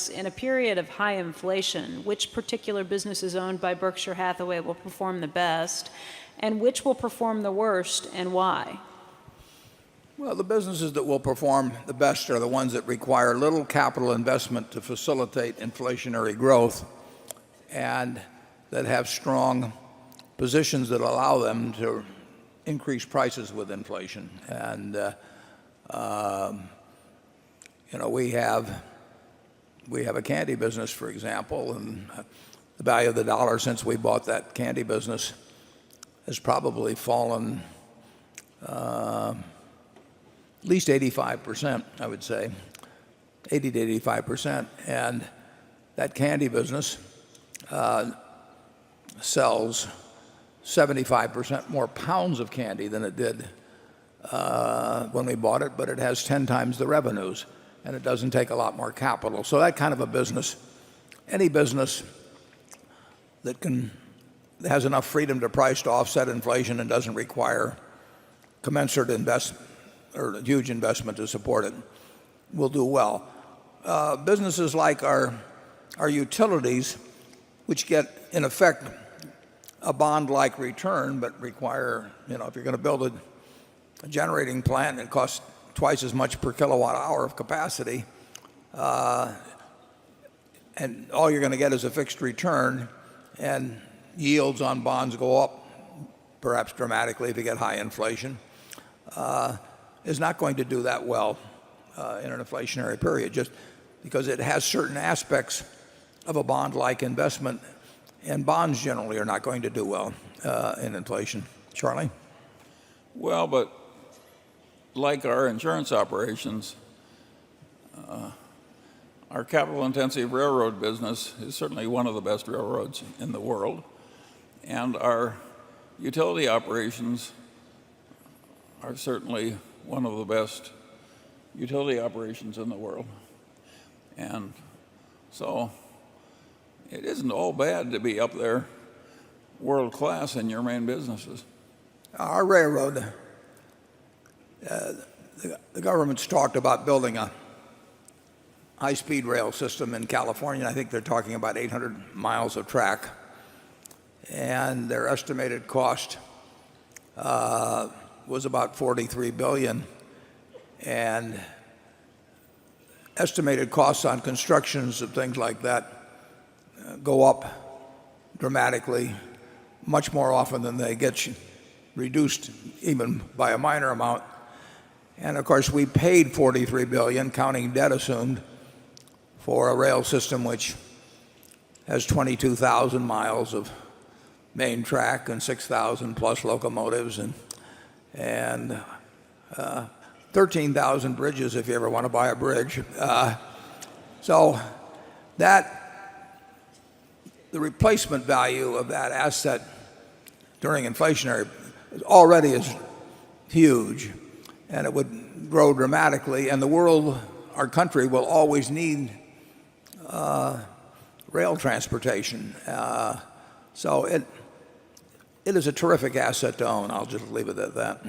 markets, in a period of high inflation, which particular businesses owned by Berkshire Hathaway will perform the best, and which will perform the worst, and why? Well, the businesses that will perform the best are the ones that require little capital investment to facilitate inflationary growth and that have strong positions that allow them to increase prices with inflation. And we have a candy business, for example, and the value of the dollar since we bought that candy business has probably fallen at least 85%, I would say, 80 to 85%. And that candy business sells 75% more pounds of candy than it did when we bought it, but it has 10 times the revenues, and it doesn't take a lot more capital. So that kind of a business, any business that has enough freedom to price to offset inflation and doesn't require commensurate investment or huge investment to support it, will do well. Businesses like our utilities, which get, in effect, a bond-like return, but require, if you're going to build a generating plant, it costs twice as much per kilowatt hour of capacity, and all you're going to get is a fixed return, and yields on bonds go up, perhaps dramatically if you get high inflation, is not going to do that well in an inflationary period, just because it has certain aspects of a bond-like investment, and bonds generally are not going to do well in inflation. Charlie? Well, but like our insurance operations, our capital-intensive railroad business is certainly one of the best railroads in the world, and our utility operations are certainly one of the best utility operations in the world. And so it isn't all bad to be up there world class in your main businesses. Our railroad, the government's talked about building a high-speed rail system in California. I think they're talking about 800 miles of track. And their estimated cost was about $43 billion. And estimated costs on constructions of things like that go up dramatically, much more often than they get reduced even by a minor amount. And of course, we paid $43 billion, counting debt assumed, for a rail system which has 22,000 miles of main track and 6,000 plus locomotives and 13,000 bridges if you ever want to buy a bridge. So the replacement value of that asset during inflationary already is huge, and it would grow dramatically, and the world, our country, will always need rail transportation. So it is a terrific asset to own. I'll just leave it at that.